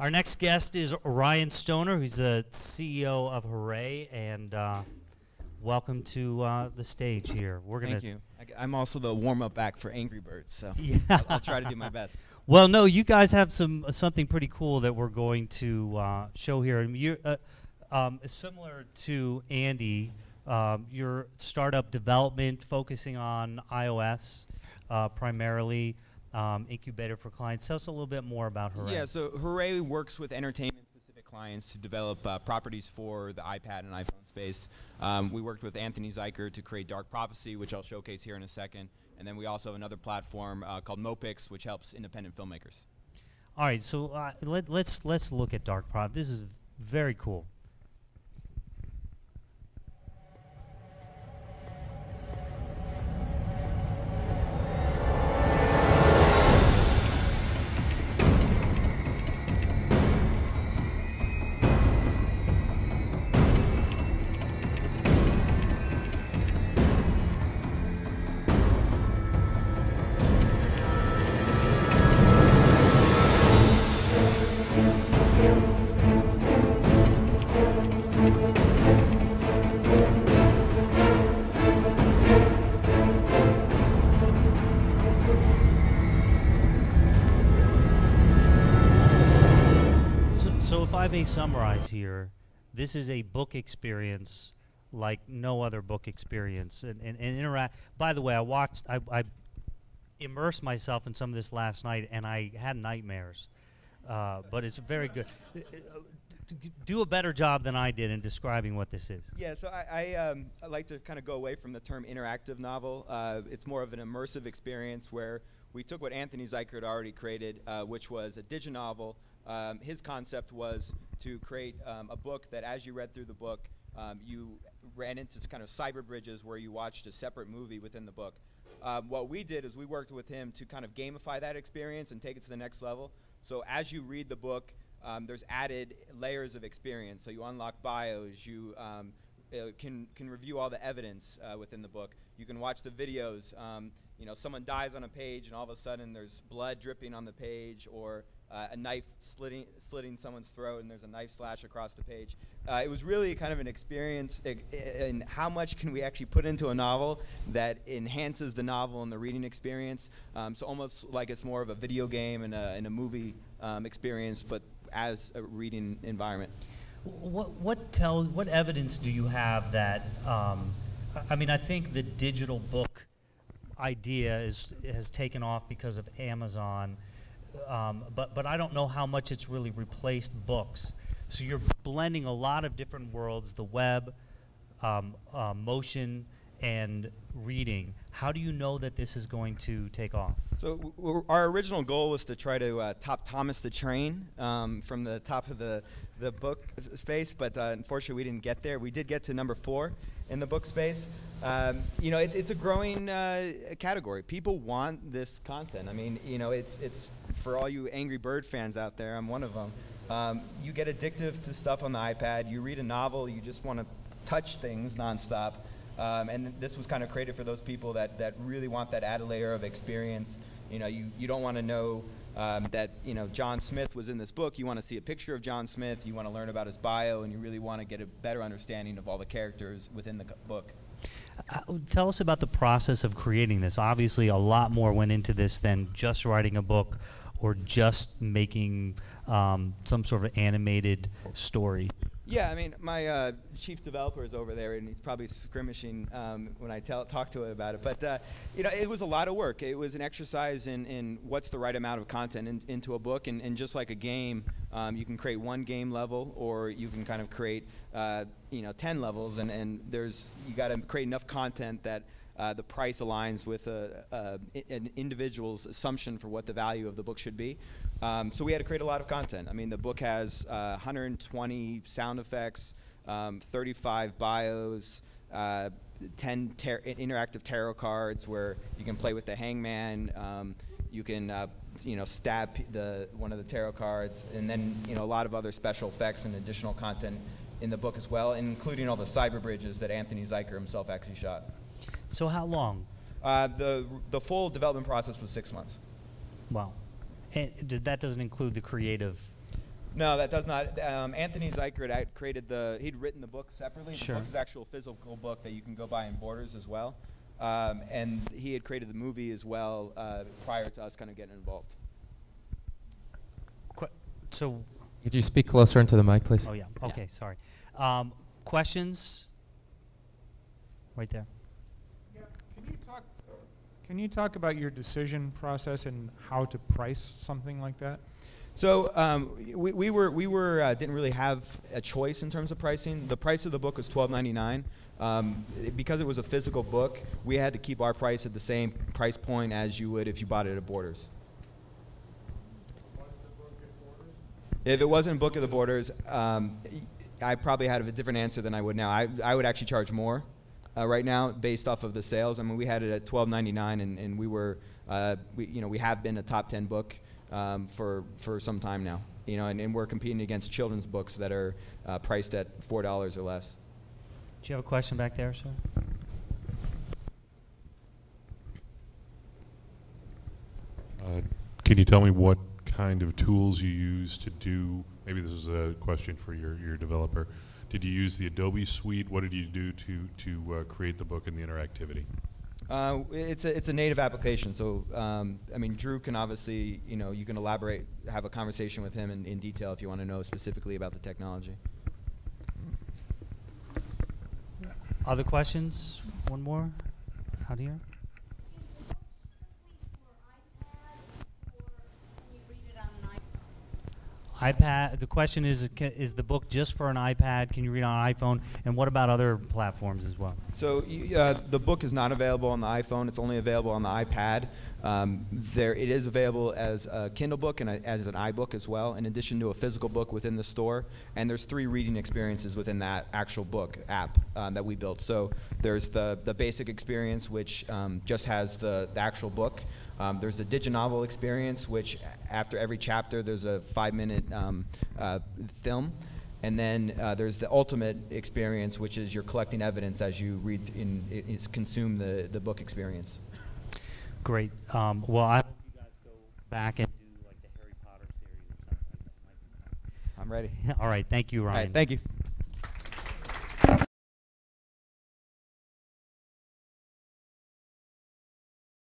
Our next guest is Ryan Stoner, who's the CEO of Hooray, and welcome to the stage here. Thank you. I'm also the warm-up act for Angry Birds, so Yeah. I'll try to do my best. Well, no, you guys have something pretty cool that we're going to show here. And you're similar to Andy. Your startup development focusing on iOS primarily, incubator for clients. Tell us a little bit more about Hooray. Yeah, so Hooray works with entertainment-specific clients to develop properties for the iPad and iPhone space. We worked with Anthony Zuiker to create Dark Prophecy, which I'll showcase here in a second. And then we also have another platform called Mopix, which helps independent filmmakers. All right, so let's look at Dark Prophecy. This is very cool. So if I may summarize here, this is a book experience like no other book experience. And interact. By the way, I immersed myself in some of this last night, and I had nightmares. But it's very good. Do a better job than I did in describing what this is. Yeah, so I like to kind of go away from the term interactive novel. It's more of an immersive experience where we took what Anthony Zuiker had already created, which was a diginovel. His concept was to create a book that as you read through the book, you ran into kind of cyber bridges where you watched a separate movie within the book. What we did is we worked with him to kind of gamify that experience and take it to the next level. So as you read the book, there's added layers of experience. So you unlock bios, you can review all the evidence within the book. You can watch the videos. You know, someone dies on a page and all of a sudden there's blood dripping on the page, or a knife slitting someone's throat and there's a knife slash across the page. It was really kind of an experience in how much can we actually put into a novel that enhances the novel and the reading experience. So almost like it's more of a video game and a movie experience, but as a reading environment. What evidence do you have that, I mean, I think the digital book idea has taken off because of Amazon, but I don't know how much it's really replaced books. So you're blending a lot of different worlds, the web, motion, and reading. How do you know that this is going to take off? So our original goal was to try to top Thomas the Train from the top of the book space, but unfortunately we didn't get there. We did get to number 4 in the book space. You know, it's a growing category. People want this content. I mean, you know, it's for all you Angry Bird fans out there, I'm one of them. You get addictive to stuff on the iPad. You read a novel, you just want to touch things nonstop. And this was kind of created for those people that really want that added layer of experience. You know, you don't want to know that, you know, John Smith was in this book. You want to see a picture of John Smith. You want to learn about his bio, and you really want to get a better understanding of all the characters within the book. Tell us about the process of creating this. Obviously, a lot more went into this than just writing a book or just making some sort of animated story. Yeah, I mean, my chief developer is over there, and he's probably skirmishing when I talk to him about it. But you know, it was a lot of work. It was an exercise in what's the right amount of content into a book, and just like a game, you can create one game level, or you can kind of create you know, 10 levels, and you got to create enough content that the price aligns with an individual's assumption for what the value of the book should be. So we had to create a lot of content. I mean, the book has 120 sound effects, 35 bios, 10 interactive tarot cards where you can play with the hangman. You can you know, stab one of the tarot cards, and then, you know, a lot of other special effects and additional content in the book as well, including all the cyber bridges that Anthony Zuiker himself actually shot. So how long? The full development process was 6 months. Wow. And that doesn't include the creative No, that does not. Anthony Zeichert created he'd written the book separately. Sure. The book is an actual physical book that you can go buy in Borders as well. And he had created the movie as well prior to us kind of getting involved. So, could you speak closer into the mic, please? oh yeah, okay, sorry. Questions? Right there. Yeah, can you talk about your decision process and how to price something like that? So we didn't really have a choice in terms of pricing. The price of the book was $12.99. Because it was a physical book, we had to keep our price at the same price point as you would if you bought it at Borders. If it wasn't Book of the Borders, I probably had a different answer than I would now. I would actually charge more right now based off of the sales. I mean, we had it at $12.99, and we have been a top 10 book for some time now. And we're competing against children's books that are priced at $4 or less. Do you have a question back there, sir? Can you tell me what kind of tools you use to do, maybe this is a question for your developer, did you use the Adobe suite? What did you do to create the book and the interactivity? It's a native application, so I mean, Drew can obviously, you can elaborate, have a conversation with him in detail if you want to know specifically about the technology. Other questions? One more out here. Is the book strictly for iPad, or can you read it on an iPhone? iPad. The question is the book just for an iPad? Can you read on an iPhone? And what about other platforms as well? So the book is not available on the iPhone. It's only available on the iPad. It is available as a Kindle book and as an iBook as well, in addition to a physical book within the store. And there's 3 reading experiences within that actual book app that we built. So there's the basic experience, which just has the actual book. There's the DigiNovel experience, which after every chapter there's a 5-minute film. And then there's the ultimate experience, which is you're collecting evidence as you read consume the book experience. Great. Well, I hope you guys go back and do like the Harry Potter series or something like that. I'm ready. All right. Thank you, Ryan. All right, thank you.